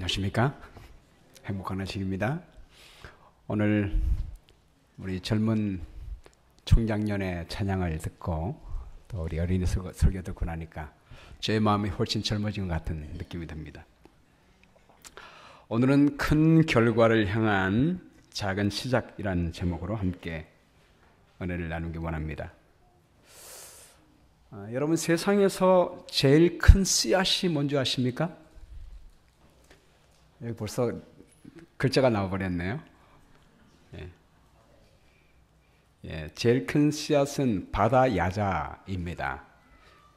안녕하십니까? 행복한 아침입니다. 오늘 우리 젊은 총장년의 찬양을 듣고 또 우리 어린이 설교 듣고 나니까 제 마음이 훨씬 젊어진 것 같은 느낌이 듭니다. 오늘은 큰 결과를 향한 작은 시작이라는 제목으로 함께 은혜를 나누기 원합니다. 여러분, 세상에서 제일 큰 씨앗이 뭔지 아십니까? 여기 벌써 글자가 나와버렸네요. 제일 큰 씨앗은 바다 야자입니다.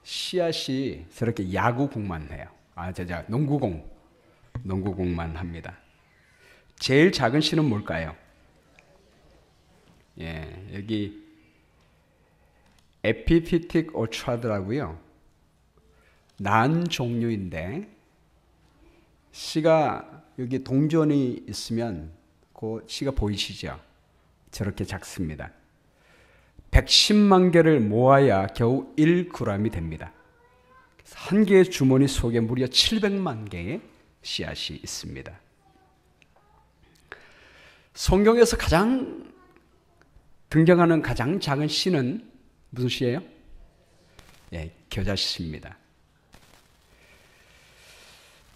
씨앗이 저렇게 야구공만 해요. 농구공만 합니다. 제일 작은 씨는 뭘까요? 여기 에피피틱 오트라드라고요. 난 종류인데 씨가 여기 동전이 있으면 그 씨가 보이시죠? 저렇게 작습니다. 110만 개를 모아야 겨우 1g이 됩니다. 한 개의 주머니 속에 무려 700만 개의 씨앗이 있습니다. 성경에서 가장 등장하는 가장 작은 씨는 무슨 씨예요? 겨자씨입니다.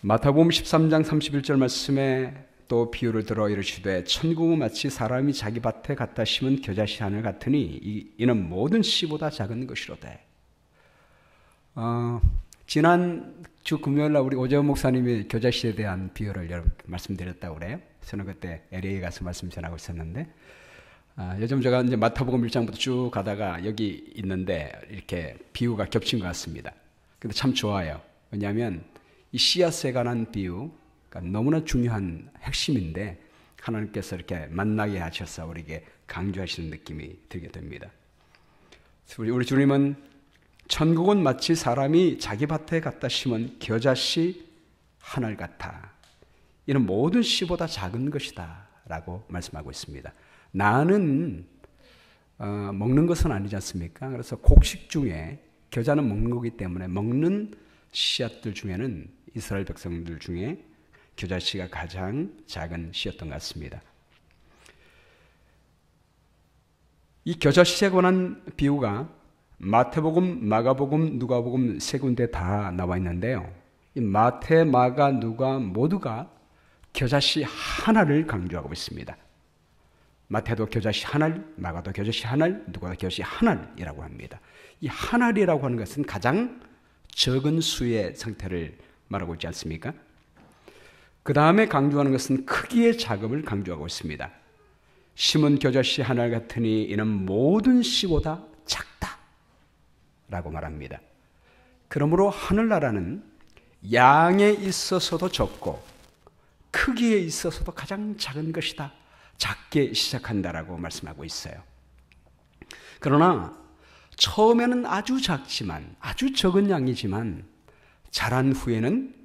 마태복음 13장 31절 말씀에 또 비유를 들어 이르시되 천국은 마치 사람이 자기 밭에 갖다 심은 겨자씨 하늘 같으니 이는 모든 씨보다 작은 것이로되. 지난 주 금요일날 우리 오재원 목사님이 겨자씨에 대한 비유를 여러분께 말씀드렸다고 그래요. 저는 그때 LA에 가서 말씀 전하고 있었는데 요즘 제가 이제 마태복음 1장부터 쭉 가다가 여기 있는데 이렇게 비유가 겹친 것 같습니다. 근데 참 좋아요. 왜냐하면 이 씨앗에 관한 비유, 그러니까 너무나 중요한 핵심인데 하나님께서 이렇게 만나게 하셔서 우리에게 강조하시는 느낌이 들게 됩니다. 우리 주님은 천국은 마치 사람이 자기 밭에 갖다 심은 겨자씨 하늘 같아. 이는 모든 씨보다 작은 것이다 라고 말씀하고 있습니다. 나는 먹는 것은 아니지 않습니까? 그래서 곡식 중에 겨자는 먹는 거기 때문에 먹는 씨앗들 중에는 이스라엘 백성들 중에 겨자씨가 가장 작은 씨였던 것 같습니다. 이 겨자씨에 관한 비유가 마태복음, 마가복음, 누가복음 세 군데 다 나와 있는데요. 이 마태, 마가, 누가 모두가 겨자씨 하나를 강조하고 있습니다. 마태도 겨자씨 하나, 마가도 겨자씨 하나, 누가도 겨자씨 하나이라고 합니다. 이 하나이라고 하는 것은 가장 적은 수의 상태를 말하고 있지 않습니까? 그 다음에 강조하는 것은 크기의 작음을 강조하고 있습니다. 심은 겨자씨 하나 같으니 이는 모든 씨보다 작다 라고 말합니다. 그러므로 하늘나라는 양에 있어서도 적고 크기에 있어서도 가장 작은 것이다. 작게 시작한다라고 말씀하고 있어요. 그러나 처음에는 아주 작지만 아주 적은 양이지만 자란 후에는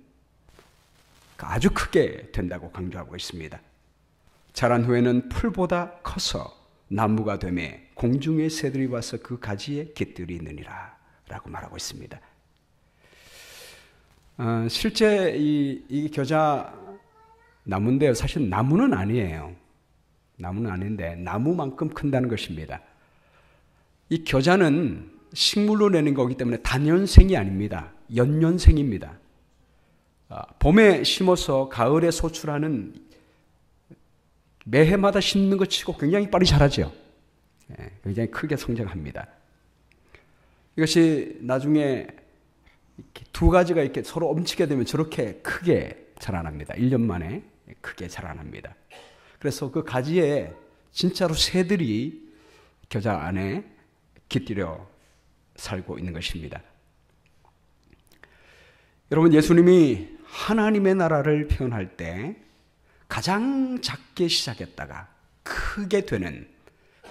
아주 크게 된다고 강조하고 있습니다. 자란 후에는 풀보다 커서 나무가 되매 공중의 새들이 와서 그 가지에 깃들이 있느니라 라고 말하고 있습니다. 실제 이 겨자 나무인데요. 사실 나무는 아니에요. 나무는 아닌데 나무만큼 큰다는 것입니다. 이 겨자는 식물로 내는 거기 때문에 단연생이 아닙니다. 연년생입니다. 봄에 심어서 가을에 소출하는 매해마다 심는 것 치고 굉장히 빨리 자라죠. 굉장히 크게 성장합니다. 이것이 나중에 이렇게 두 가지가 이렇게 서로 엄치게 되면 저렇게 크게 자라납니다. 1년 만에 크게 자라납니다. 그래서 그 가지에 진짜로 새들이 겨자 안에 깃들여 살고 있는 것입니다. 여러분, 예수님이 하나님의 나라를 표현할 때 가장 작게 시작했다가 크게 되는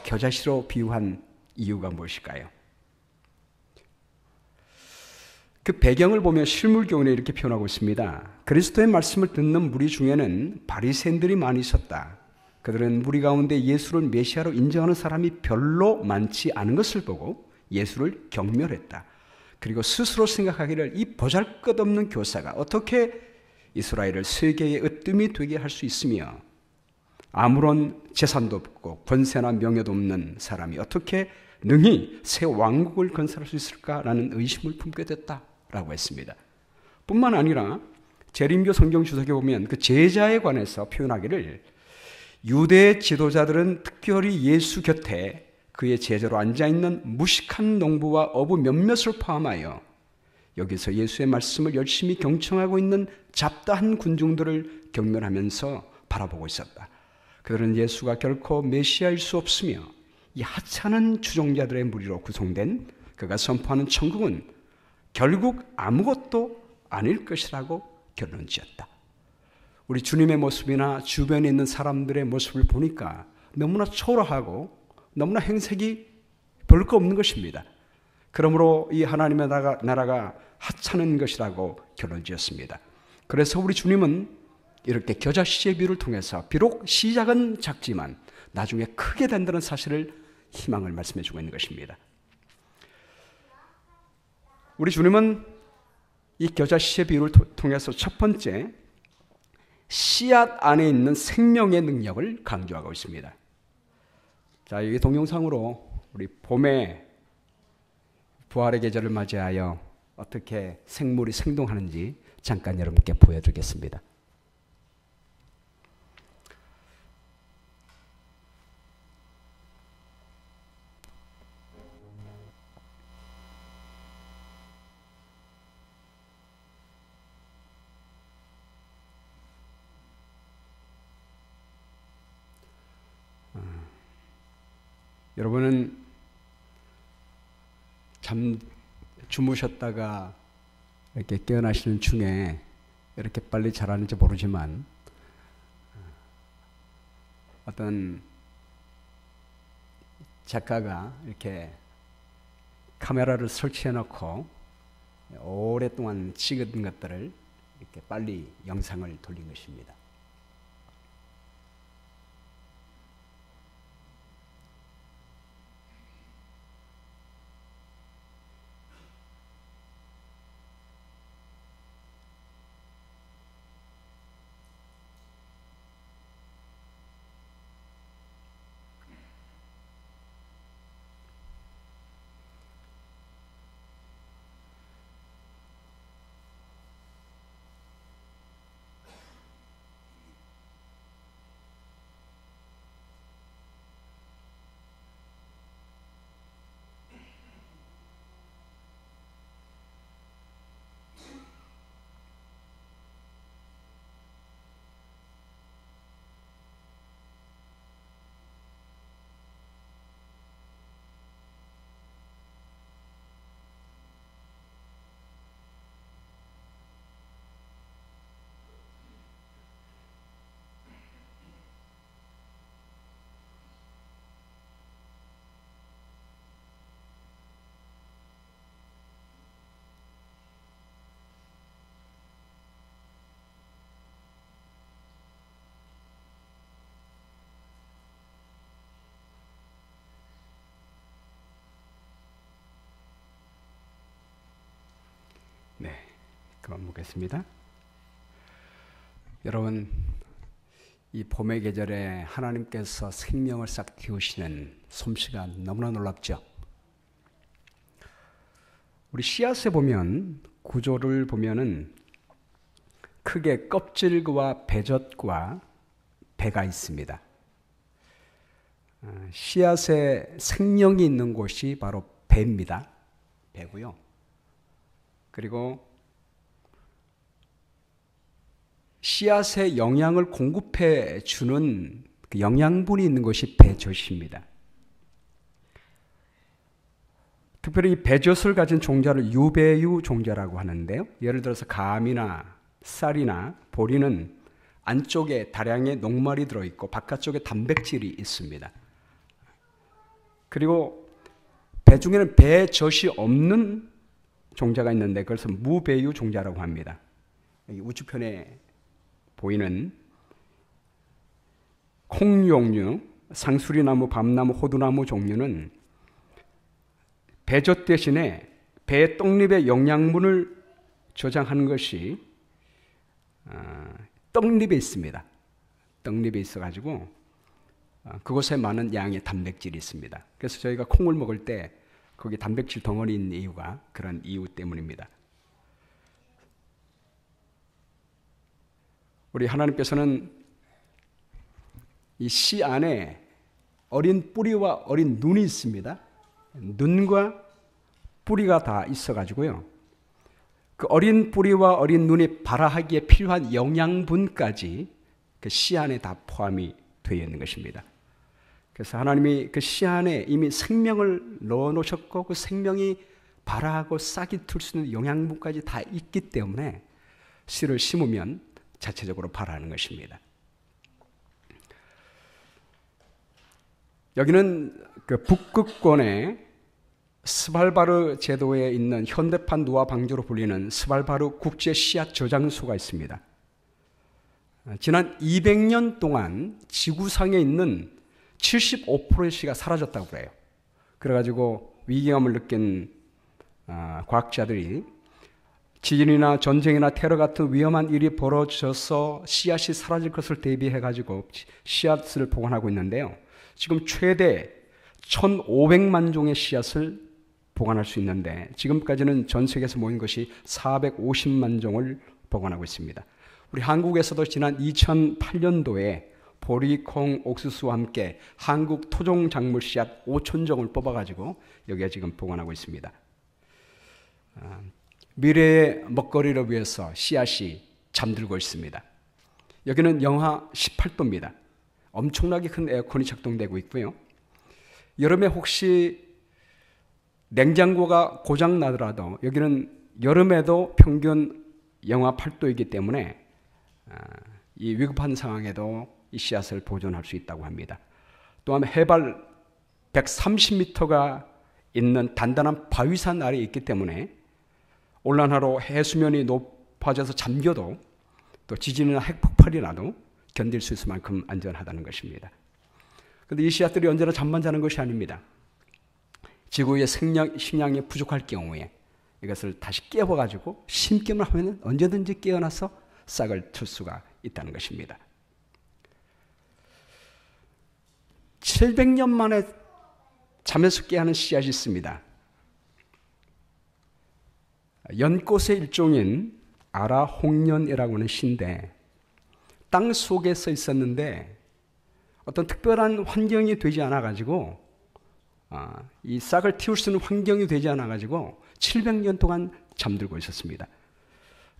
겨자씨로 비유한 이유가 무엇일까요? 그 배경을 보면 실물교훈에 이렇게 표현하고 있습니다. 그리스도의 말씀을 듣는 무리 중에는 바리새인들이 많이 있었다. 그들은 무리 가운데 예수를 메시아로 인정하는 사람이 별로 많지 않은 것을 보고 예수를 경멸했다. 그리고 스스로 생각하기를 이 보잘것없는 교사가 어떻게 이스라엘을 세계의 으뜸이 되게 할 수 있으며 아무런 재산도 없고 권세나 명예도 없는 사람이 어떻게 능히 새 왕국을 건설할 수 있을까라는 의심을 품게 됐다라고 했습니다. 뿐만 아니라 재림교 성경 주석에 보면 그 제자에 관해서 표현하기를 유대 지도자들은 특별히 예수 곁에 그의 제자로 앉아있는 무식한 농부와 어부 몇몇을 포함하여 여기서 예수의 말씀을 열심히 경청하고 있는 잡다한 군중들을 경멸하면서 바라보고 있었다. 그들은 예수가 결코 메시아일 수 없으며 이 하찮은 추종자들의 무리로 구성된 그가 선포하는 천국은 결국 아무것도 아닐 것이라고 결론 지었다. 우리 주님의 모습이나 주변에 있는 사람들의 모습을 보니까 너무나 초라하고 너무나 행색이 별 거 없는 것입니다. 그러므로 이 하나님의 나라가 하찮은 것이라고 결론 지었습니다. 그래서 우리 주님은 이렇게 겨자씨의 비유를 통해서 비록 시작은 작지만 나중에 크게 된다는 사실을 희망을 말씀해 주고 있는 것입니다. 우리 주님은 이 겨자씨의 비유를 통해서 첫 번째 씨앗 안에 있는 생명의 능력을 강조하고 있습니다. 자, 이 동영상으로 우리 봄에 부활의 계절을 맞이하여 어떻게 생물이 생동하는지 잠깐 여러분께 보여드리겠습니다. 여러분은 주무셨다가 이렇게 깨어나시는 중에 이렇게 빨리 자라는지 모르지만 어떤 작가가 이렇게 카메라를 설치해 놓고 오랫동안 찍은 것들을 이렇게 빨리 영상을 돌린 것입니다. 네, 그만 보겠습니다. 여러분, 이 봄의 계절에 하나님께서 생명을 싹 틔우시는 솜씨가 너무나 놀랍죠. 우리 씨앗에 보면 구조를 보면은 크게 껍질과 배젖과 배가 있습니다. 씨앗에 생명이 있는 곳이 바로 배입니다. 배고요. 그리고 씨앗에 영양을 공급해 주는 그 영양분이 있는 것이 배젖입니다. 특별히 이 배젖을 가진 종자를 유배유 종자라고 하는데요. 예를 들어서 감이나 쌀이나 보리는 안쪽에 다량의 녹말이 들어있고 바깥쪽에 단백질이 있습니다. 그리고 배 중에는 배젖이 없는 종자가 있는데 그것을 무배유 종자라고 합니다. 여기 우측편에 보이는 콩용류, 상수리나무, 밤나무, 호두나무 종류는 배젖 대신에 배 떡잎의 영양분을 저장하는 것이 떡잎에 있습니다. 떡잎에 있어가지고 그곳에 많은 양의 단백질이 있습니다. 그래서 저희가 콩을 먹을 때 거기 단백질 덩어리 있는 이유가 그런 이유 때문입니다. 우리 하나님께서는 이 씨 안에 어린 뿌리와 어린 눈이 있습니다. 눈과 뿌리가 다 있어가지고요. 그 어린 뿌리와 어린 눈이 발화하기에 필요한 영양분까지 그 씨 안에 다 포함이 되어 있는 것입니다. 그래서 하나님이 그 씨 안에 이미 생명을 넣어 놓으셨고 그 생명이 발화하고 싹이 틀 수 있는 영양분까지 다 있기 때문에 씨를 심으면 자체적으로 발화하는 것입니다. 여기는 그 북극권의 스발바르 제도에 있는 현대판 노아 방주로 불리는 스발바르 국제 씨앗 저장소가 있습니다. 지난 200년 동안 지구상에 있는 75%의 씨가 사라졌다고 그래요. 그래가지고 위기감을 느낀 과학자들이 지진이나 전쟁이나 테러 같은 위험한 일이 벌어져서 씨앗이 사라질 것을 대비해가지고 씨앗을 보관하고 있는데요. 지금 최대 1,500만 종의 씨앗을 보관할 수 있는데 지금까지는 전 세계에서 모인 것이 450만 종을 보관하고 있습니다. 우리 한국에서도 지난 2008년도에 보리콩, 옥수수와 함께 한국 토종 작물 씨앗 5,000종을 뽑아가지고 여기에 지금 보관하고 있습니다. 미래의 먹거리를 위해서 씨앗이 잠들고 있습니다. 여기는 영하 18도입니다. 엄청나게 큰 에어컨이 작동되고 있고요. 여름에 혹시 냉장고가 고장 나더라도 여기는 여름에도 평균 영하 8도이기 때문에 이 위급한 상황에도 이 씨앗을 보존할 수 있다고 합니다. 또한 해발 130m가 있는 단단한 바위산 아래에 있기 때문에 온난화로 해수면이 높아져서 잠겨도 또 지진이나 핵폭발이 나도 견딜 수 있을 만큼 안전하다는 것입니다. 그런데 이 씨앗들이 언제나 잠만 자는 것이 아닙니다. 지구의 식량이 부족할 경우에 이것을 다시 깨워가지고 심기만 하면 언제든지 깨어나서 싹을 틀 수가 있다는 것입니다. 700년 만에 잠에서 깨어나는 씨앗이 있습니다. 연꽃의 일종인 아라홍련이라고 하는 씨인데 땅 속에 서 있었는데 어떤 특별한 환경이 되지 않아가지고 이 싹을 틔울 수 있는 환경이 되지 않아가지고 700년 동안 잠들고 있었습니다.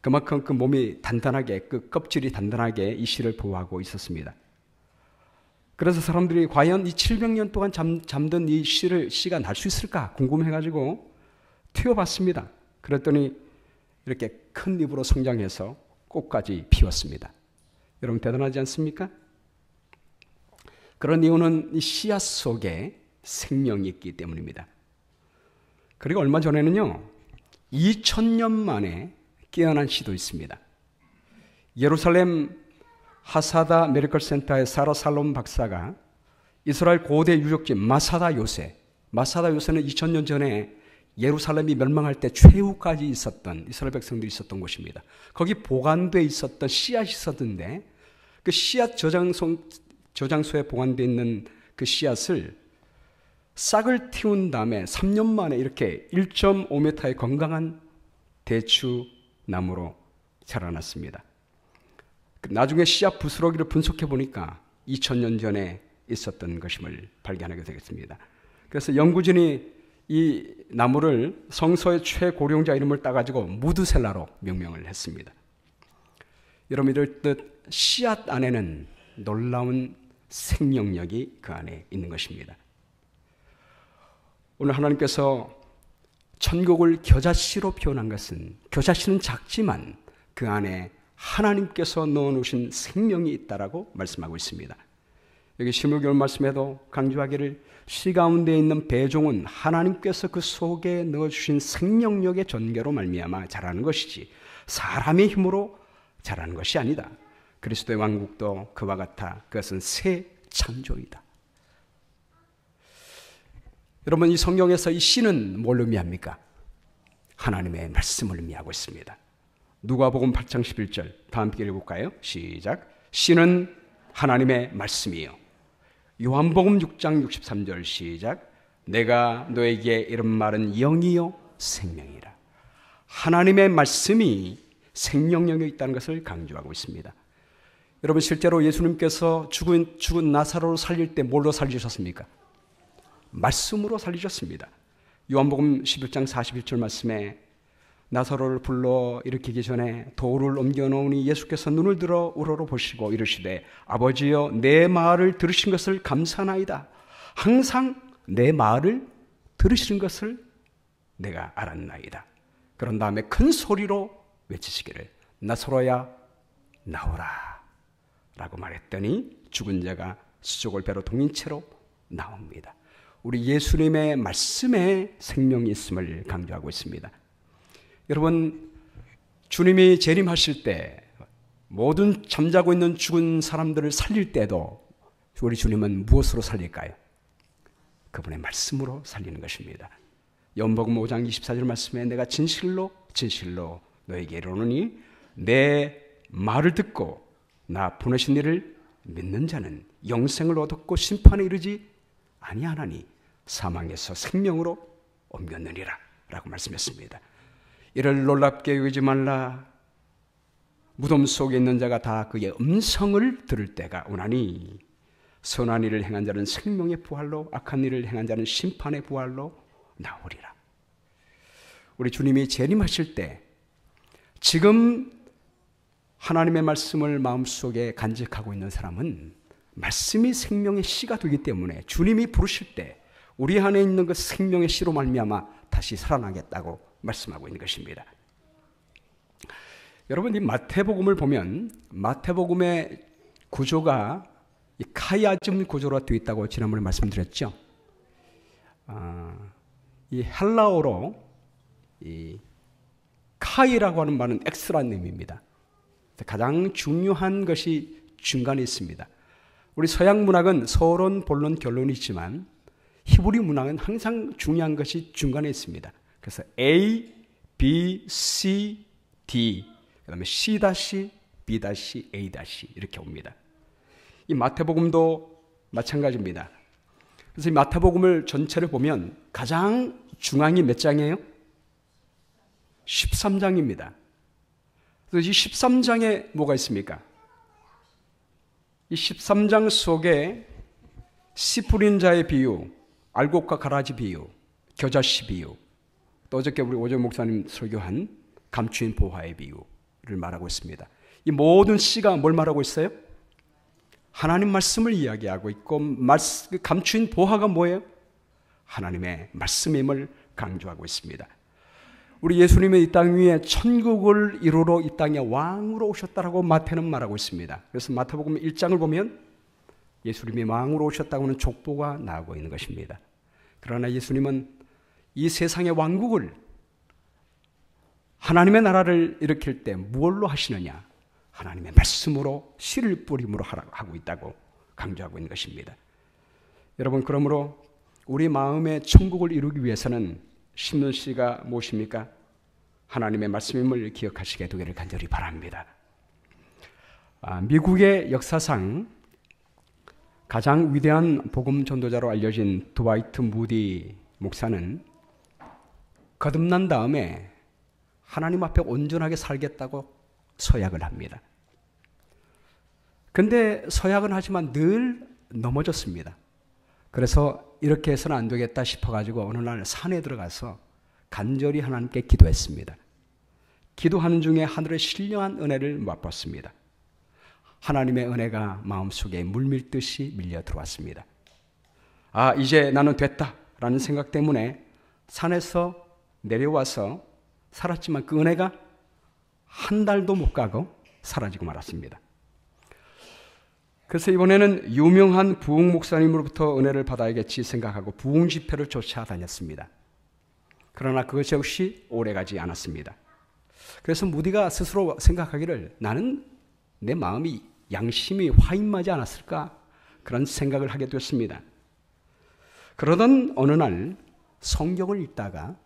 그만큼 그 몸이 단단하게, 그 껍질이 단단하게 이 씨를 보호하고 있었습니다. 그래서 사람들이 과연 이 700년 동안 잠든 이 씨가 날 수 있을까 궁금해가지고 튀어봤습니다. 그랬더니 이렇게 큰 잎으로 성장해서 꽃까지 피웠습니다. 여러분 대단하지 않습니까? 그런 이유는 이 씨앗 속에 생명이 있기 때문입니다. 그리고 얼마 전에는요, 2000년 만에 깨어난 씨도 있습니다. 예루살렘 하사다 메디컬 센터의 사라 살롬 박사가 이스라엘 고대 유적지 마사다 요새는 2000년 전에 예루살렘이 멸망할 때 최후까지 있었던 이스라엘 백성들이 있었던 곳입니다. 거기 보관되어 있었던 씨앗이 있었는데 그 씨앗 저장소에 보관되어 있는 그 씨앗을 싹을 틔운 다음에 3년 만에 이렇게 1.5m의 건강한 대추나무로 자라났습니다. 나중에 씨앗 부스러기를 분석해 보니까 2000년 전에 있었던 것임을 발견하게 되겠습니다. 그래서 연구진이 이 나무를 성서의 최고령자 이름을 따가지고 무드셀라로 명명을 했습니다. 여러분 이럴듯 씨앗 안에는 놀라운 생명력이 그 안에 있는 것입니다. 오늘 하나님께서 천국을 겨자씨로 표현한 것은 겨자씨는 작지만 그 안에 하나님께서 넣어놓으신 생명이 있다라고 말씀하고 있습니다. 여기 실무교훈 말씀에도 강조하기를 씨 가운데 있는 배종은 하나님께서 그 속에 넣어주신 생명력의 전개로 말미암아 자라는 것이지 사람의 힘으로 자라는 것이 아니다. 그리스도의 왕국도 그와 같아 그것은 새 창조이다. 여러분 이 성경에서 이 씨는 뭘 의미합니까? 하나님의 말씀을 의미하고 있습니다. 누가복음 8장 11절 다 함께 읽어볼까요? 시작. 씨는 하나님의 말씀이요. 요한복음 6장 63절 시작. 내가 너에게 이런 말은 영이요 생명이라. 하나님의 말씀이 생명력이 있다는 것을 강조하고 있습니다. 여러분, 실제로 예수님께서 죽은 나사로를 살릴 때 뭘로 살리셨습니까? 말씀으로 살리셨습니다. 요한복음 11장 41절 말씀에 나사로를 불러 일으키기 전에 돌을 옮겨 놓으니 예수께서 눈을 들어 우러러 보시고 이르시되 아버지여 내 말을 들으신 것을 감사나이다. 항상 내 말을 들으시는 것을 내가 알았나이다. 그런 다음에 큰 소리로 외치시기를 나사로야 나오라 라고 말했더니 죽은 자가 수족을 배로 동인 채로 나옵니다. 우리 예수님의 말씀에 생명이 있음을 강조하고 있습니다. 여러분, 주님이 재림하실 때 모든 잠자고 있는 죽은 사람들을 살릴 때도 우리 주님은 무엇으로 살릴까요? 그분의 말씀으로 살리는 것입니다. 요한복음 5장 24절 말씀에 내가 진실로 너에게 이르노니 내 말을 듣고 나 보내신 이를 믿는 자는 영생을 얻었고 심판에 이르지 아니하나니 사망에서 생명으로 옮겼느니라 라고 말씀했습니다. 이를 놀랍게 여기지 말라. 무덤 속에 있는 자가 다 그의 음성을 들을 때가 오나니 선한 일을 행한 자는 생명의 부활로 악한 일을 행한 자는 심판의 부활로 나오리라. 우리 주님이 재림하실 때 지금 하나님의 말씀을 마음속에 간직하고 있는 사람은 말씀이 생명의 씨가 되기 때문에 주님이 부르실 때 우리 안에 있는 그 생명의 씨로 말미암아 다시 살아나겠다고 말씀하고 있는 것입니다. 여러분, 이 마태복음을 보면 마태복음의 구조가 이 카이아즘 구조로 되어 있다고 지난번에 말씀드렸죠. 이 헬라어로 이 카이라고 하는 말은 X라는 의미입니다. 가장 중요한 것이 중간에 있습니다. 우리 서양 문학은 서론, 본론, 결론이 있지만 히브리 문학은 항상 중요한 것이 중간에 있습니다. 그래서 A, B, C, D, 그 다음에 C-, B-, A- 이렇게 옵니다. 이 마태복음도 마찬가지입니다. 그래서 이 마태복음을 전체를 보면 가장 중앙이 몇 장이에요? 13장입니다. 그래서 이 13장에 뭐가 있습니까? 이 13장 속에 씨 뿌린 자의 비유, 알곡과 가라지 비유, 겨자씨 비유, 또 어저께 우리 오정 목사님 설교한 감추인 보화의 비유를 말하고 있습니다. 이 모든 씨가 뭘 말하고 있어요? 하나님 말씀을 이야기하고 있고 감추인 보화가 뭐예요? 하나님의 말씀임을 강조하고 있습니다. 우리 예수님의 이 땅 위에 천국을 이루러 이 땅에 왕으로 오셨다라고 마태는 말하고 있습니다. 그래서 마태복음 1장을 보면 예수님이 왕으로 오셨다고 하는 족보가 나오고 있는 것입니다. 그러나 예수님은 이 세상의 왕국을 하나님의 나라를 일으킬 때 무엇로 하시느냐? 하나님의 말씀으로 씨를 뿌림으로 하고 있다고 강조하고 있는 것입니다. 여러분, 그러므로 우리 마음의 천국을 이루기 위해서는 심는 씨가 무엇입니까? 하나님의 말씀임을 기억하시게 되기를 간절히 바랍니다. 미국의 역사상 가장 위대한 복음 전도자로 알려진 드와이트 무디 목사는 거듭난 다음에 하나님 앞에 온전하게 살겠다고 서약을 합니다. 근데 서약은 하지만 늘 넘어졌습니다. 그래서 이렇게 해서는 안 되겠다 싶어가지고 어느 날 산에 들어가서 간절히 하나님께 기도했습니다. 기도하는 중에 하늘의 신령한 은혜를 맛봤습니다. 하나님의 은혜가 마음속에 물밀듯이 밀려 들어왔습니다. 아, 이제 나는 됐다라는 생각 때문에 산에서 내려와서 살았지만 그 은혜가 한 달도 못 가고 사라지고 말았습니다. 그래서 이번에는 유명한 부흥 목사님으로부터 은혜를 받아야겠지 생각하고 부흥 집회를 쫓아다녔습니다. 그러나 그것 역시 오래가지 않았습니다. 그래서 무디가 스스로 생각하기를 나는 내 마음이 양심이 화인하지 않았을까? 그런 생각을 하게 됐습니다. 그러던 어느 날 성경을 읽다가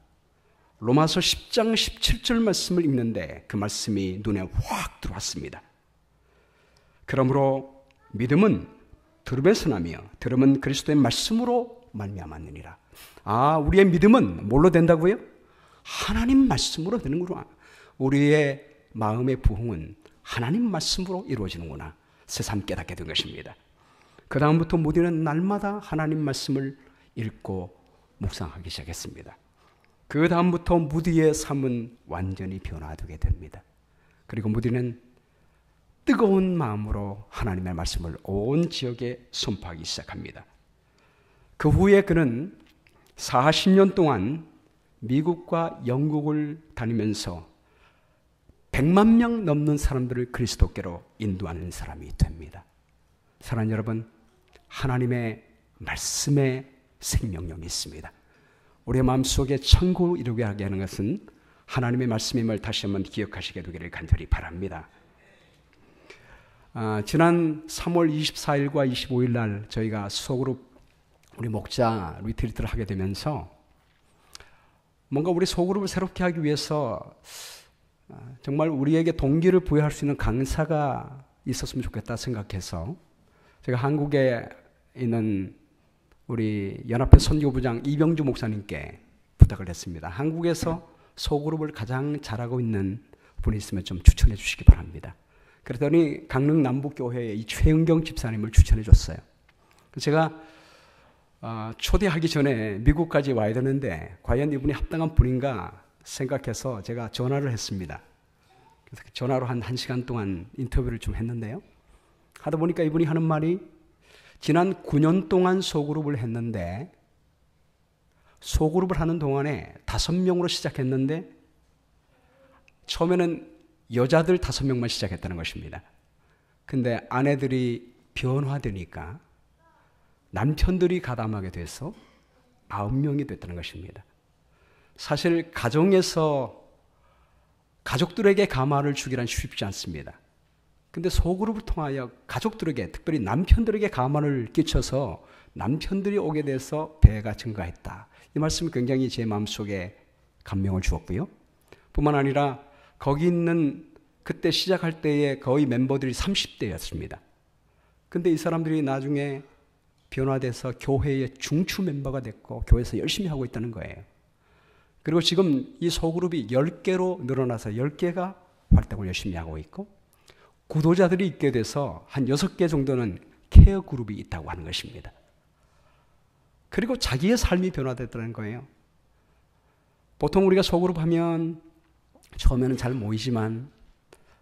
로마서 10장 17절 말씀을 읽는데 그 말씀이 눈에 확 들어왔습니다. 그러므로 믿음은 들음에서 나며 들음은 그리스도의 말씀으로 말미암았느니라. 우리의 믿음은 뭘로 된다고요? 하나님 말씀으로 되는구나. 우리의 마음의 부흥은 하나님 말씀으로 이루어지는구나. 새삼 깨닫게 된 것입니다. 그 다음부터 무디는 날마다 하나님 말씀을 읽고 묵상하기 시작했습니다. 그 다음부터 무디의 삶은 완전히 변화되게 됩니다. 그리고 무디는 뜨거운 마음으로 하나님의 말씀을 온 지역에 선포하기 시작합니다. 그 후에 그는 40년 동안 미국과 영국을 다니면서 100만 명 넘는 사람들을 그리스도께로 인도하는 사람이 됩니다. 사랑하는 여러분, 하나님의 말씀에 생명력이 있습니다. 우리의 마음속에 천국을 이루게 하게 하는 것은 하나님의 말씀임을 다시 한번 기억하시게 되기를 간절히 바랍니다. 지난 3월 24일과 25일 날 저희가 소그룹 우리 목자 리트리트를 하게 되면서 뭔가 우리 소그룹을 새롭게 하기 위해서 정말 우리에게 동기를 부여할 수 있는 강사가 있었으면 좋겠다 생각해서 제가 한국에 있는 우리 연합회 선교부장 이병주 목사님께 부탁을 했습니다. 한국에서 소그룹을 가장 잘하고 있는 분이 있으면 좀 추천해 주시기 바랍니다. 그랬더니 강릉 남북교회의 이 최은경 집사님을 추천해 줬어요. 제가 초대하기 전에 미국까지 와야 되는데 과연 이분이 합당한 분인가 생각해서 제가 전화를 했습니다. 그래서 전화로 한 1시간 동안 인터뷰를 좀 했는데요. 하다 보니까 이분이 하는 말이 지난 9년 동안 소그룹을 했는데 소그룹을 하는 동안에 5명으로 시작했는데 처음에는 여자들 5명만 시작했다는 것입니다. 근데 아내들이 변화되니까 남편들이 가담하게 돼서 9명이 됐다는 것입니다. 사실 가정에서 가족들에게 가마를 주기란 쉽지 않습니다. 근데 소그룹을 통하여 가족들에게, 특별히 남편들에게 가마를 끼쳐서 남편들이 오게 돼서 배가 증가했다. 이 말씀이 굉장히 제 마음속에 감명을 주었고요. 뿐만 아니라 거기 있는 그때 시작할 때의 거의 멤버들이 30대였습니다. 근데 이 사람들이 나중에 변화돼서 교회의 중추 멤버가 됐고 교회에서 열심히 하고 있다는 거예요. 그리고 지금 이 소그룹이 10개로 늘어나서 10개가 활동을 열심히 하고 있고 구도자들이 있게 돼서 한 6개 정도는 케어 그룹이 있다고 하는 것입니다. 그리고 자기의 삶이 변화됐다는 거예요. 보통 우리가 소그룹 하면 처음에는 잘 모이지만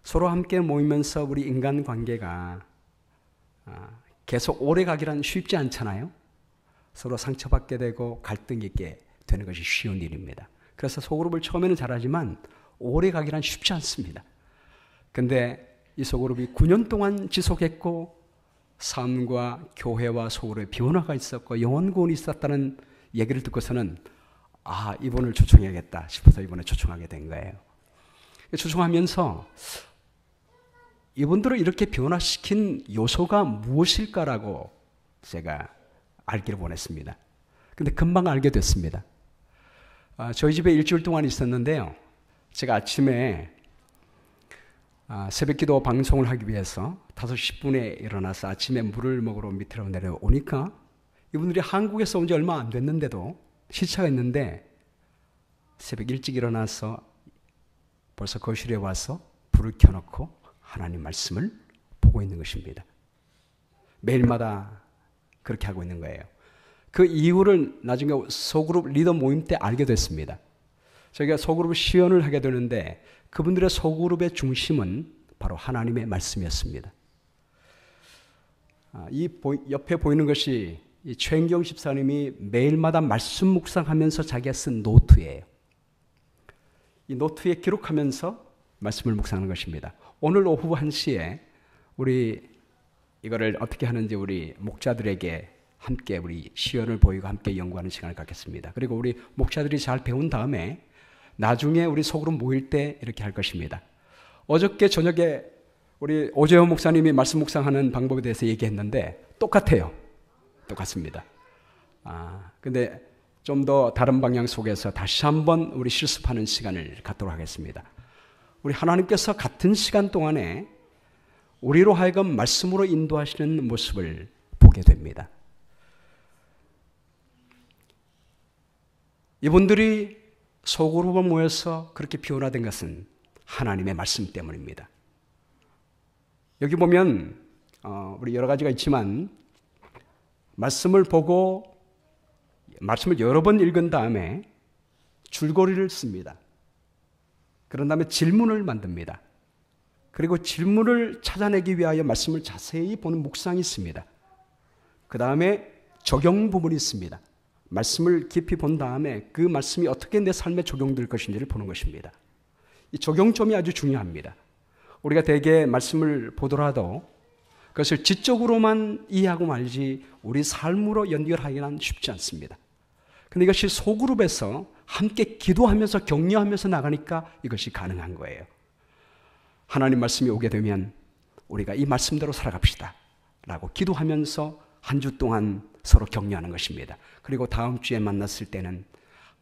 서로 함께 모이면서 우리 인간관계가 계속 오래 가기란 쉽지 않잖아요. 서로 상처받게 되고 갈등이 있게 되는 것이 쉬운 일입니다. 그래서 소그룹을 처음에는 잘하지만 오래 가기란 쉽지 않습니다. 근데 이 소그룹이 9년 동안 지속했고 삶과 교회와 소그룹의 변화가 있었고 영혼구원이 있었다는 얘기를 듣고서는 이분을 초청해야겠다 싶어서 이번에 초청하게 된 거예요. 초청하면서 이분들을 이렇게 변화시킨 요소가 무엇일까라고 제가 알기를 원했습니다. 근데 금방 알게 됐습니다. 저희 집에 일주일 동안 있었는데요. 제가 아침에 새벽기도 방송을 하기 위해서 5시 10분에 일어나서 아침에 물을 먹으러 밑으로 내려오니까 이분들이 한국에서 온 지 얼마 안 됐는데도 시차가 있는데 새벽 일찍 일어나서 벌써 거실에 와서 불을 켜놓고 하나님 말씀을 보고 있는 것입니다. 매일마다 그렇게 하고 있는 거예요. 그 이유를 나중에 소그룹 리더 모임 때 알게 됐습니다. 저희가 소그룹 시연을 하게 되는데 그분들의 소그룹의 중심은 바로 하나님의 말씀이었습니다. 이 옆에 보이는 것이 이 최은경 집사님이 매일마다 말씀 묵상하면서 자기가 쓴 노트예요. 이 노트에 기록하면서 말씀을 묵상하는 것입니다. 오늘 오후 1시에 우리 이거를 어떻게 하는지 우리 목자들에게 함께 우리 시연을 보이고 함께 연구하는 시간을 갖겠습니다. 그리고 우리 목자들이 잘 배운 다음에 나중에 우리 소그룹 모일 때 이렇게 할 것입니다. 어저께 저녁에 우리 오재호 목사님이 말씀 묵상하는 방법에 대해서 얘기했는데 똑같아요. 똑같습니다. 근데 좀 더 다른 방향 속에서 다시 한번 우리 실습하는 시간을 갖도록 하겠습니다. 우리 하나님께서 같은 시간 동안에 우리로 하여금 말씀으로 인도하시는 모습을 보게 됩니다. 이분들이 소그룹으로 모여서 그렇게 변화된 것은 하나님의 말씀 때문입니다. 여기 보면 우리 여러 가지가 있지만 말씀을 보고 말씀을 여러 번 읽은 다음에 줄거리를 씁니다. 그런 다음에 질문을 만듭니다. 그리고 질문을 찾아내기 위하여 말씀을 자세히 보는 묵상이 있습니다. 그 다음에 적용 부분이 있습니다. 말씀을 깊이 본 다음에 그 말씀이 어떻게 내 삶에 적용될 것인지를 보는 것입니다. 이 적용점이 아주 중요합니다. 우리가 대개 말씀을 보더라도 그것을 지적으로만 이해하고 말지 우리 삶으로 연결하기는 쉽지 않습니다. 그런데 이것이 소그룹에서 함께 기도하면서 격려하면서 나가니까 이것이 가능한 거예요. 하나님 말씀이 오게 되면 우리가 이 말씀대로 살아갑시다 라고 기도하면서 한 주 동안 서로 격려하는 것입니다. 그리고 다음 주에 만났을 때는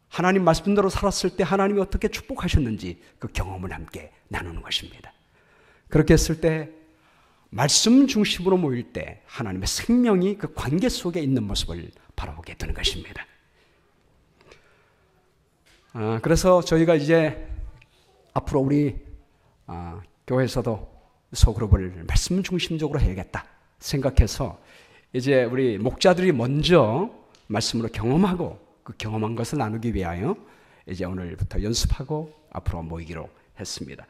하나님 말씀대로 살았을 때 하나님이 어떻게 축복하셨는지 그 경험을 함께 나누는 것입니다. 그렇게 했을 때 말씀 중심으로 모일 때 하나님의 생명이 그 관계 속에 있는 모습을 바라보게 되는 것입니다. 그래서 저희가 이제 앞으로 우리 교회에서도 소그룹을 말씀 중심적으로 해야겠다 생각해서 이제 우리 목자들이 먼저 말씀으로 경험하고 그 경험한 것을 나누기 위하여 이제 오늘부터 연습하고 앞으로 모이기로 했습니다.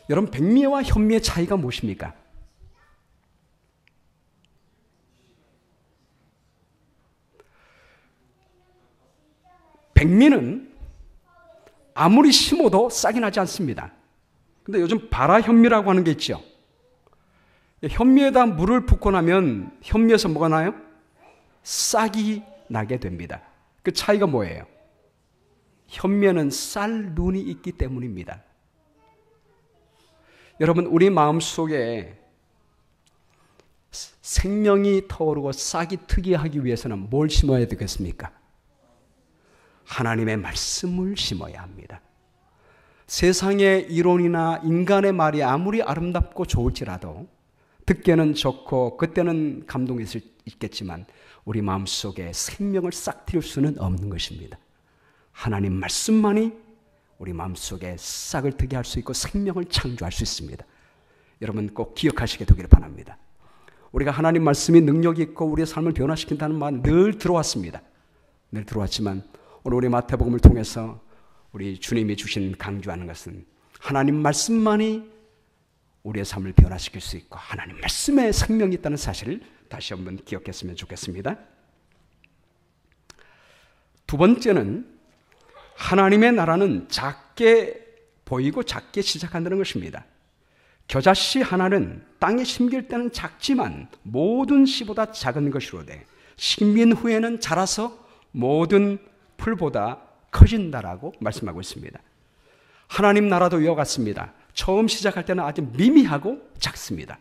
여러분, 백미와 현미의 차이가 무엇입니까? 백미는 아무리 심어도 싹이 나지 않습니다. 근데 요즘 발화현미라고 하는 게 있죠. 현미에다 물을 붓고 나면 현미에서 뭐가 나요? 싹이 나게 됩니다. 그 차이가 뭐예요? 현미에는 쌀 눈이 있기 때문입니다. 여러분, 우리 마음속에 생명이 터오르고 싹이 트게 하기 위해서는 뭘 심어야 되겠습니까? 하나님의 말씀을 심어야 합니다. 세상의 이론이나 인간의 말이 아무리 아름답고 좋을지라도 듣기에는 좋고 그때는 감동이 있겠지만 우리 마음속에 생명을 싹 틔울 수는 없는 것입니다. 하나님 말씀만이 우리 마음속에 싹을 트게 할 수 있고 생명을 창조할 수 있습니다. 여러분 꼭 기억하시게 되기를 바랍니다. 우리가 하나님 말씀이 능력이 있고 우리의 삶을 변화시킨다는 말 늘 들어왔습니다. 늘 들어왔지만 오늘 우리 마태복음을 통해서 우리 주님이 주신 강조하는 것은 하나님 말씀만이 우리의 삶을 변화시킬 수 있고 하나님 말씀에 생명이 있다는 사실을 다시 한번 기억했으면 좋겠습니다. 두 번째는 하나님의 나라는 작게 보이고 작게 시작한다는 것입니다. 겨자씨 하나는 땅에 심길 때는 작지만 모든 씨보다 작은 것이로되 심긴 후에는 자라서 모든 풀보다 커진다라고 말씀하고 있습니다. 하나님 나라도 이와 같습니다. 처음 시작할 때는 아주 미미하고 작습니다.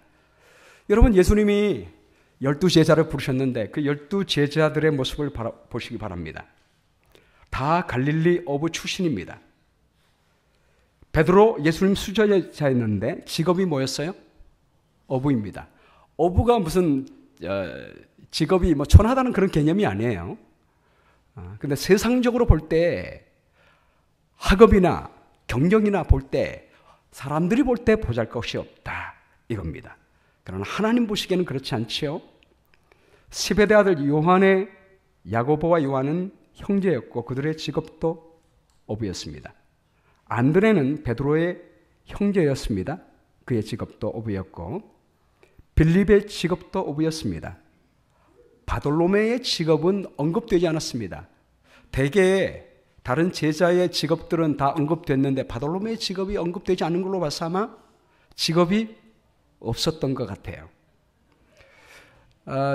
여러분, 예수님이 12제자를 부르셨는데 그 12제자들의 모습을 보시기 바랍니다. 다 갈릴리 어부 출신입니다. 베드로 예수님 수제자였는데 직업이 뭐였어요? 어부입니다. 어부가 무슨 직업이 뭐 천하다는 그런 개념이 아니에요. 근데 세상적으로 볼 때 학업이나 경력이나 볼 때 사람들이 볼 때 보잘것이 없다 이겁니다. 그러나 하나님 보시기에는 그렇지 않지요. 시베대 아들 요한의 야고보와 요한은 형제였고 그들의 직업도 어부였습니다. 안드레는 베드로의 형제였습니다. 그의 직업도 어부였고 빌립의 직업도 어부였습니다. 바돌로메의 직업은 언급되지 않았습니다. 대개 다른 제자의 직업들은 다 언급됐는데 바돌로메의 직업이 언급되지 않은 걸로 봐서 아마 직업이 없었던 것 같아요.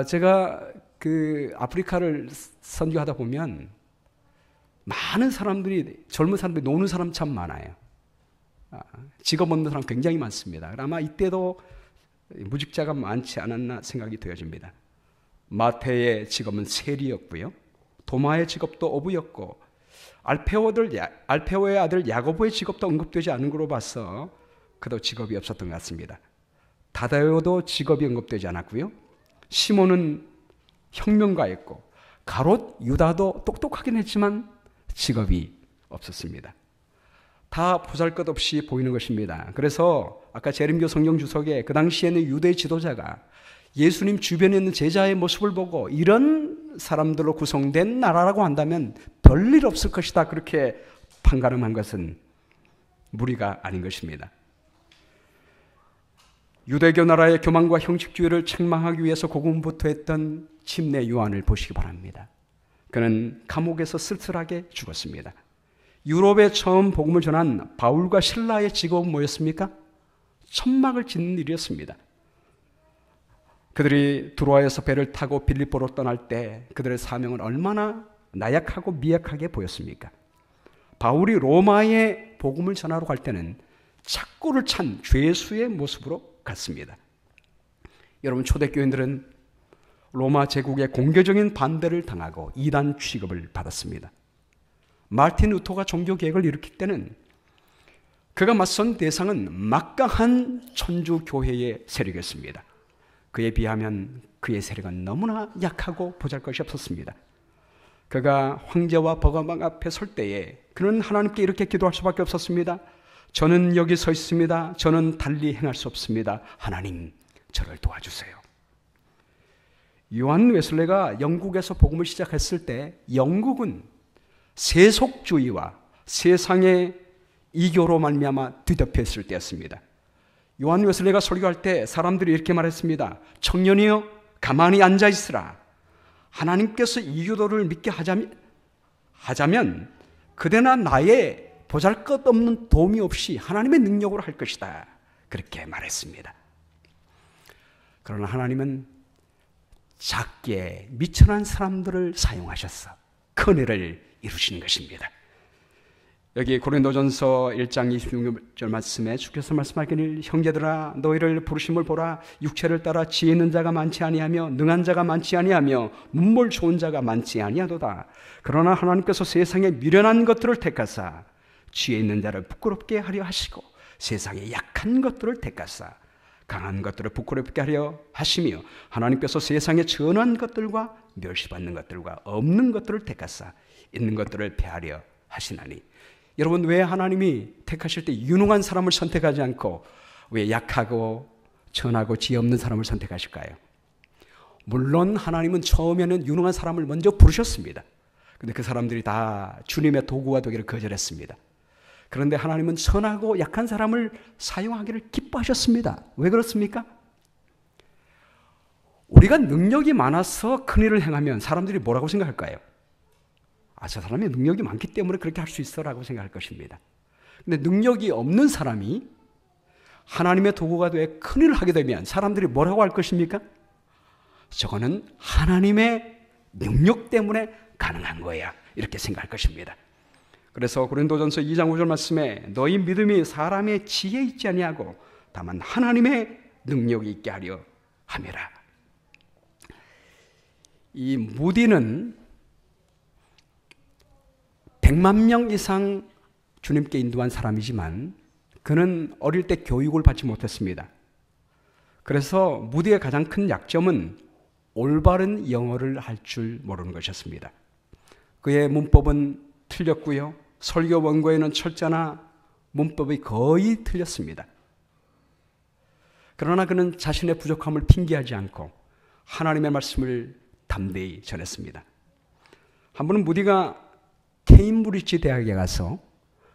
제가 그 아프리카를 선교하다 보면 많은 사람들이, 젊은 사람들이 노는 사람 참 많아요. 직업 없는 사람 굉장히 많습니다. 아마 이때도 무직자가 많지 않았나 생각이 되어집니다. 마태의 직업은 세리였고요. 도마의 직업도 어부였고 알페오의 아들 야고보의 직업도 언급되지 않은 걸로 봐서 그도 직업이 없었던 것 같습니다. 다다요도 직업이 언급되지 않았고요. 시몬은 혁명가였고 가롯 유다도 똑똑하긴 했지만 직업이 없었습니다. 다 보잘것없이 보이는 것입니다. 그래서 아까 재림교 성경 주석에 그 당시에는 유대 지도자가 예수님 주변에 있는 제자의 모습을 보고 이런 사람들로 구성된 나라라고 한다면 별일 없을 것이다, 그렇게 판가름한 것은 무리가 아닌 것입니다. 유대교 나라의 교만과 형식주의를 책망하기 위해서 고군분투했던 침례 요한을 보시기 바랍니다. 그는 감옥에서 쓸쓸하게 죽었습니다. 유럽에 처음 복음을 전한 바울과 실라의 직업은 뭐였습니까? 천막을 짓는 일이었습니다. 그들이 두로아에서 배를 타고 빌립보로 떠날 때 그들의 사명은 얼마나 나약하고 미약하게 보였습니까? 바울이 로마에 복음을 전하러 갈 때는 착고를 찬 죄수의 모습으로 갔습니다. 여러분, 초대교인들은 로마 제국의 공개적인 반대를 당하고 이단 취급을 받았습니다. 마르틴 루터가 종교개혁을 일으킬 때는 그가 맞선 대상은 막강한 천주교회의 세력이었습니다. 그에 비하면 그의 세력은 너무나 약하고 보잘것이 없었습니다. 그가 황제와 법관 앞에 설 때에 그는 하나님께 이렇게 기도할 수밖에 없었습니다. 저는 여기 서 있습니다. 저는 달리 행할 수 없습니다. 하나님, 저를 도와주세요. 요한 웨슬레가 영국에서 복음을 시작했을 때 영국은 세속주의와 세상의 이교로 말미암아 뒤덮여 있을 때였습니다. 요한 웨슬레가 설교할 때 사람들이 이렇게 말했습니다. 청년이여, 가만히 앉아 있으라. 하나님께서 이교도를 믿게 하자면 그대나 나의 보잘것없는 도움이 없이 하나님의 능력으로 할 것이다, 그렇게 말했습니다. 그러나 하나님은 작게 미천한 사람들을 사용하셔서 큰 일을 이루시는 것입니다. 여기 고린도전서 1장 26절 말씀에 주께서 말씀하기를 형제들아 너희를 부르심을 보라. 육체를 따라 지혜 있는 자가 많지 아니하며 능한 자가 많지 아니하며 문물 좋은 자가 많지 아니하도다. 그러나 하나님께서 세상에 미련한 것들을 택하사 지혜 있는 자를 부끄럽게 하려 하시고 세상에 약한 것들을 택하사 강한 것들을 부끄럽게 하려 하시며 하나님께서 세상에 전한 것들과 멸시받는 것들과 없는 것들을 택하사 있는 것들을 폐하려 하시나니. 여러분, 왜 하나님이 택하실 때 유능한 사람을 선택하지 않고 왜 약하고 천하고 지혜 없는 사람을 선택하실까요? 물론 하나님은 처음에는 유능한 사람을 먼저 부르셨습니다. 그런데 그 사람들이 다 주님의 도구가 되기를 거절했습니다. 그런데 하나님은 선하고 약한 사람을 사용하기를 기뻐하셨습니다. 왜 그렇습니까? 우리가 능력이 많아서 큰일을 행하면 사람들이 뭐라고 생각할까요? 저 사람이 능력이 많기 때문에 그렇게 할 수 있어라고 생각할 것입니다. 근데 능력이 없는 사람이 하나님의 도구가 돼 큰일을 하게 되면 사람들이 뭐라고 할 것입니까? 저거는 하나님의 능력 때문에 가능한 거야, 이렇게 생각할 것입니다. 그래서 고린도전서 2장 5절 말씀에 너희 믿음이 사람의 지혜에 있지 아니하고 다만 하나님의 능력이 있게 하려 함이라. 이 무디는 100만 명 이상 주님께 인도한 사람이지만 그는 어릴 때 교육을 받지 못했습니다. 그래서 무디의 가장 큰 약점은 올바른 영어를 할 줄 모르는 것이었습니다. 그의 문법은 틀렸고요. 설교 원고에는 철자나 문법이 거의 틀렸습니다. 그러나 그는 자신의 부족함을 핑계하지 않고 하나님의 말씀을 담대히 전했습니다. 한 번은 무디가 케임브리지 대학에 가서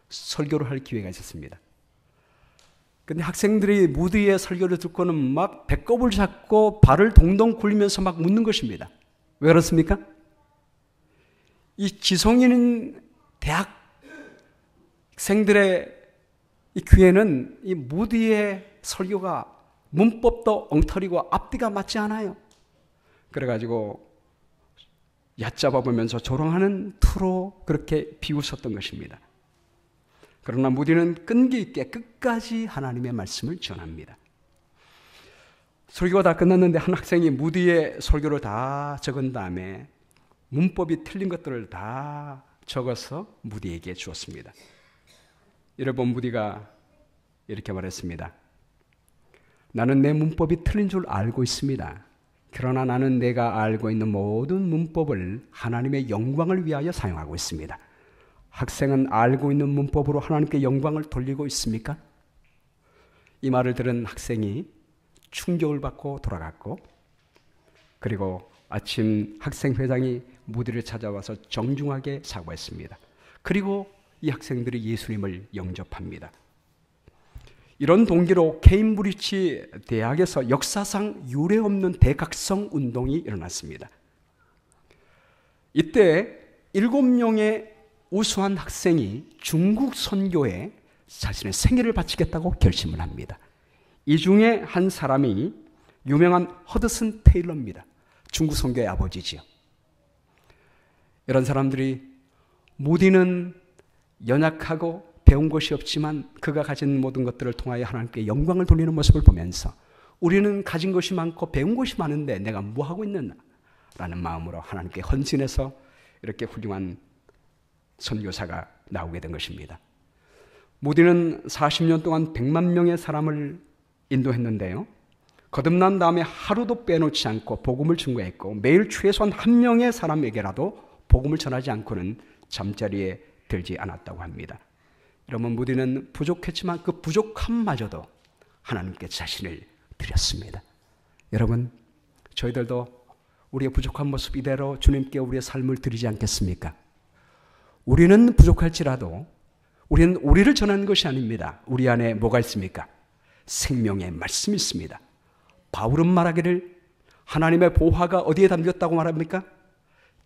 설교를 할 기회가 있었습니다. 그런데 학생들이 무디의 설교를 듣고는 막 배꼽을 잡고 발을 동동 굴리면서 막 묻는 것입니다. 왜 그렇습니까? 이 지성인 대학생들의 이 귀에는 이 무디의 설교가 문법도 엉터리고 앞뒤가 맞지 않아요. 그래가지고 얕잡아 보면서 조롱하는 투로 그렇게 비웃었던 것입니다. 그러나 무디는 끈기 있게 끝까지 하나님의 말씀을 전합니다. 설교가 다 끝났는데 한 학생이 무디의 설교를 다 적은 다음에 문법이 틀린 것들을 다 적어서 무디에게 주었습니다. 여러분, 무디가 이렇게 말했습니다. 나는 내 문법이 틀린 줄 알고 있습니다. 그러나 나는 내가 알고 있는 모든 문법을 하나님의 영광을 위하여 사용하고 있습니다. 학생은 알고 있는 문법으로 하나님께 영광을 돌리고 있습니까? 이 말을 들은 학생이 충격을 받고 돌아갔고, 그리고 아침 학생회장이 무디를 찾아와서 정중하게 사과했습니다. 그리고 이 학생들이 예수님을 영접합니다. 이런 동기로 케임브리지 대학에서 역사상 유례없는 대각성 운동이 일어났습니다. 이때 7명의 우수한 학생이 중국 선교에 자신의 생애를 바치겠다고 결심을 합니다. 이 중에 한 사람이 유명한 허드슨 테일러입니다. 중국 선교의 아버지지요. 이런 사람들이 무디는 연약하고 배운 것이 없지만 그가 가진 모든 것들을 통하여 하나님께 영광을 돌리는 모습을 보면서 우리는 가진 것이 많고 배운 것이 많은데 내가 뭐 하고 있느냐 라는 마음으로 하나님께 헌신해서 이렇게 훌륭한 선교사가 나오게 된 것입니다. 무디는 40년 동안 100만 명의 사람을 인도했는데요. 거듭난 다음에 하루도 빼놓지 않고 복음을 증거했고 매일 최소한 한 명의 사람에게라도 복음을 전하지 않고는 잠자리에 들지 않았다고 합니다. 여러분, 무디는 부족했지만 그 부족함마저도 하나님께 자신을 드렸습니다. 여러분, 저희들도 우리의 부족한 모습 이대로 주님께 우리의 삶을 드리지 않겠습니까? 우리는 부족할지라도 우리는 우리를 전하는 것이 아닙니다. 우리 안에 뭐가 있습니까? 생명의 말씀이 있습니다. 바울은 말하기를 하나님의 보화가 어디에 담겼다고 말합니까?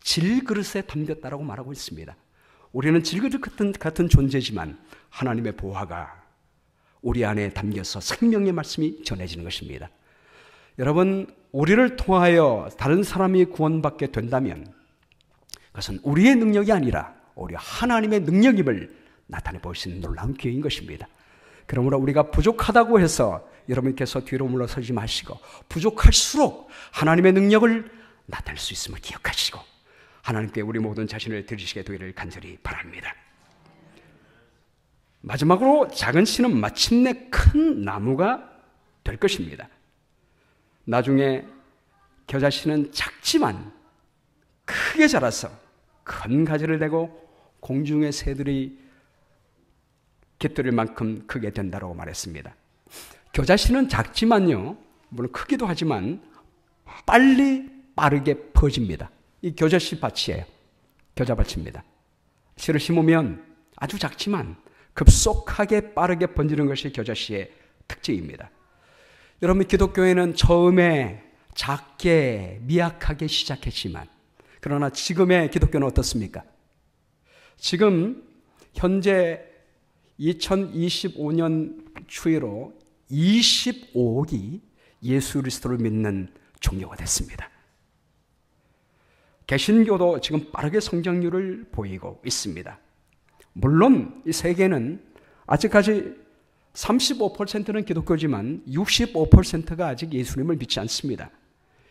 질그릇에 담겼다라고 말하고 있습니다. 우리는 질그릇 같은 존재지만 하나님의 보화가 우리 안에 담겨서 생명의 말씀이 전해지는 것입니다. 여러분, 우리를 통하여 다른 사람이 구원받게 된다면 그것은 우리의 능력이 아니라 오히려 하나님의 능력임을 나타내 보이시는 놀라운 기회인 것입니다. 그러므로 우리가 부족하다고 해서 여러분께서 뒤로 물러서지 마시고 부족할수록 하나님의 능력을 나타낼 수 있음을 기억하시고 하나님께 우리 모든 자신을 드리시게 되기를 간절히 바랍니다. 마지막으로 작은 씨는 마침내 큰 나무가 될 것입니다. 나중에 겨자씨는 작지만 크게 자라서 큰 가지를 대고 공중의 새들이 깃들일 만큼 크게 된다고 말했습니다. 겨자씨는 작지만요, 물론 크기도 하지만 빠르게 퍼집니다. 이 겨자씨 밭이에요. 겨자밭입니다. 씨를 심으면 아주 작지만 급속하게 빠르게 번지는 것이 겨자씨의 특징입니다. 여러분, 기독교회는 처음에 작게 미약하게 시작했지만 그러나 지금의 기독교는 어떻습니까? 지금 현재 2025년 추이로 25억이 예수 그리스도를 믿는 종교가 됐습니다. 개신교도 지금 빠르게 성장률을 보이고 있습니다. 물론 이 세계는 아직까지 35%는 기독교지만 65%가 아직 예수님을 믿지 않습니다.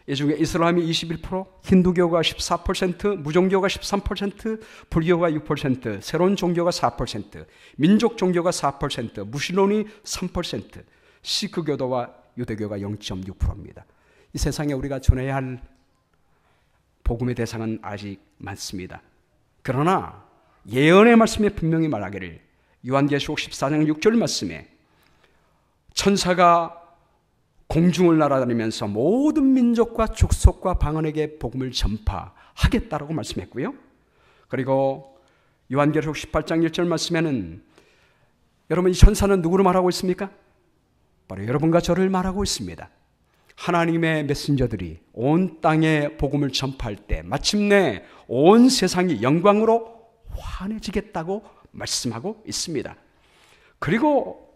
이 중에 이슬람이 21%, 힌두교가 14%, 무종교가 13%, 불교가 6%, 새로운 종교가 4%, 민족 종교가 4%, 무슬림이 3%, 시크교도와 유대교가 0.6%입니다. 이 세상에 우리가 전해야 할 복음의 대상은 아직 많습니다. 그러나 예언의 말씀에 분명히 말하기를 요한계시록 14장 6절 말씀에 천사가 공중을 날아다니면서 모든 민족과 족속과 방언에게 복음을 전파하겠다라고 말씀했고요. 그리고 요한계시록 18장 1절 말씀에는 여러분, 이 천사는 누구를 말하고 있습니까? 바로 여러분과 저를 말하고 있습니다. 하나님의 메신저들이 온 땅에 복음을 전파할 때 마침내 온 세상이 영광으로 환해지겠다고 말씀하고 있습니다. 그리고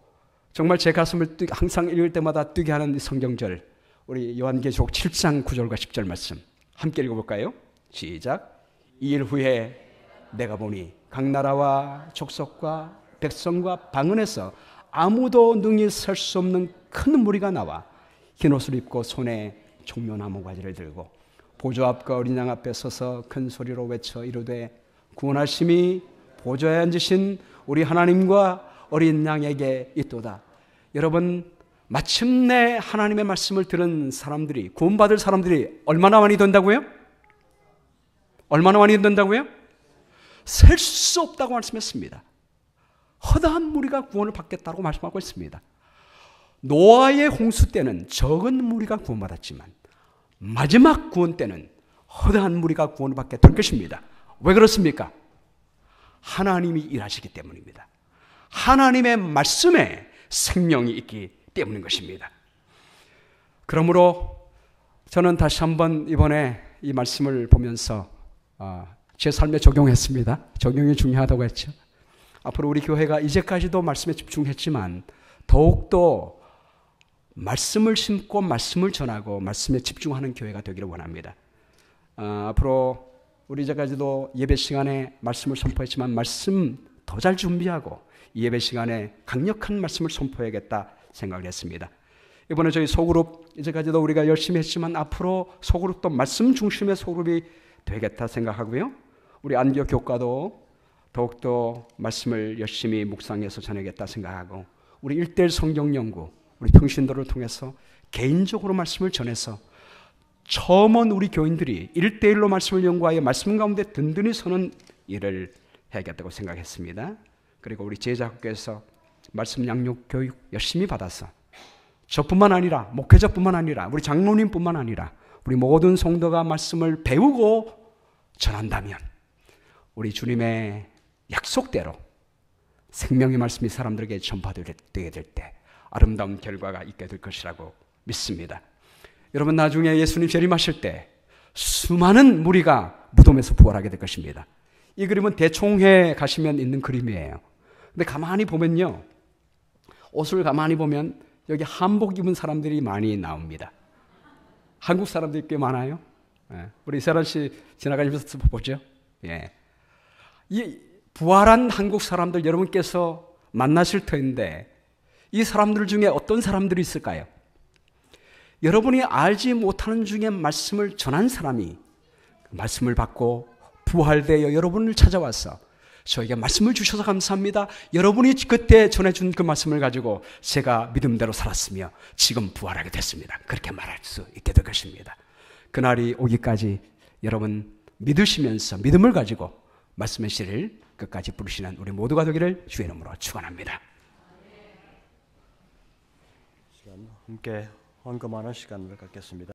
정말 제 가슴을 항상 읽을 때마다 뛰게 하는 이 성경절, 우리 요한계시록 7장 9절과 10절 말씀 함께 읽어볼까요? 시작. 2일 후에 내가 보니 각 나라와 족속과 백성과 방언에서 아무도 능히 설 수 없는 큰 무리가 나와 흰옷을 입고 손에 종려나무 가지를 들고 보좌 앞과 어린 양 앞에 서서 큰 소리로 외쳐 이르되 구원하심이 보좌에 앉으신 우리 하나님과 어린 양에게 있도다. 여러분, 마침내 하나님의 말씀을 들은 사람들이, 구원받을 사람들이 얼마나 많이 된다고요? 얼마나 많이 된다고요? 셀 수 없다고 말씀했습니다. 허다한 무리가 구원을 받겠다고 말씀하고 있습니다. 노아의 홍수 때는 적은 무리가 구원받았지만 마지막 구원 때는 허다한 무리가 구원을 받게 될 것입니다. 왜 그렇습니까? 하나님이 일하시기 때문입니다. 하나님의 말씀에 생명이 있기 때문인 것입니다. 그러므로 저는 다시 한번 이번에 이 말씀을 보면서 제 삶에 적용했습니다. 적용이 중요하다고 했죠. 앞으로 우리 교회가 이제까지도 말씀에 집중했지만 더욱더 말씀을 심고 말씀을 전하고 말씀에 집중하는 교회가 되기를 원합니다. 앞으로 우리 이제까지도 예배 시간에 말씀을 선포했지만 말씀 더 잘 준비하고 이 예배 시간에 강력한 말씀을 선포해야겠다 생각을 했습니다. 이번에 저희 소그룹 이제까지도 우리가 열심히 했지만 앞으로 소그룹도 말씀 중심의 소그룹이 되겠다 생각하고요. 우리 안교 교과도 더욱더 말씀을 열심히 묵상해서 전하겠다 생각하고 우리 1:1 성경 연구 우리 평신도를 통해서 개인적으로 말씀을 전해서 처음 온 우리 교인들이 1:1로 말씀을 연구하여 말씀 가운데 든든히 서는 일을 해야겠다고 생각했습니다. 그리고 우리 제자학교에서 말씀 양육 교육 열심히 받아서 저뿐만 아니라 목회자뿐만 아니라 우리 장로님뿐만 아니라 우리 모든 성도가 말씀을 배우고 전한다면 우리 주님의 약속대로 생명의 말씀이 사람들에게 전파되게 될 때 아름다운 결과가 있게 될 것이라고 믿습니다. 여러분, 나중에 예수님 재림하실 때 수많은 무리가 무덤에서 부활하게 될 것입니다. 이 그림은 대총회 가시면 있는 그림이에요. 근데 가만히 보면요, 옷을 가만히 보면 여기 한복 입은 사람들이 많이 나옵니다. 한국 사람들이 꽤 많아요. 우리 이세란 씨 지나가면서 보죠. 예. 이 부활한 한국 사람들 여러분께서 만나실 터인데 이 사람들 중에 어떤 사람들이 있을까요? 여러분이 알지 못하는 중에 말씀을 전한 사람이 말씀을 받고 부활되어 여러분을 찾아와서 저에게 말씀을 주셔서 감사합니다. 여러분이 그때 전해준 그 말씀을 가지고 제가 믿음대로 살았으며 지금 부활하게 됐습니다. 그렇게 말할 수 있게 될 것입니다. 그날이 오기까지 여러분 믿으시면서 믿음을 가지고 말씀의 씨를 끝까지 부르시는 우리 모두가 되기를 주의 이름으로 축원합니다. 함께 헌금하는 시간을 갖겠습니다.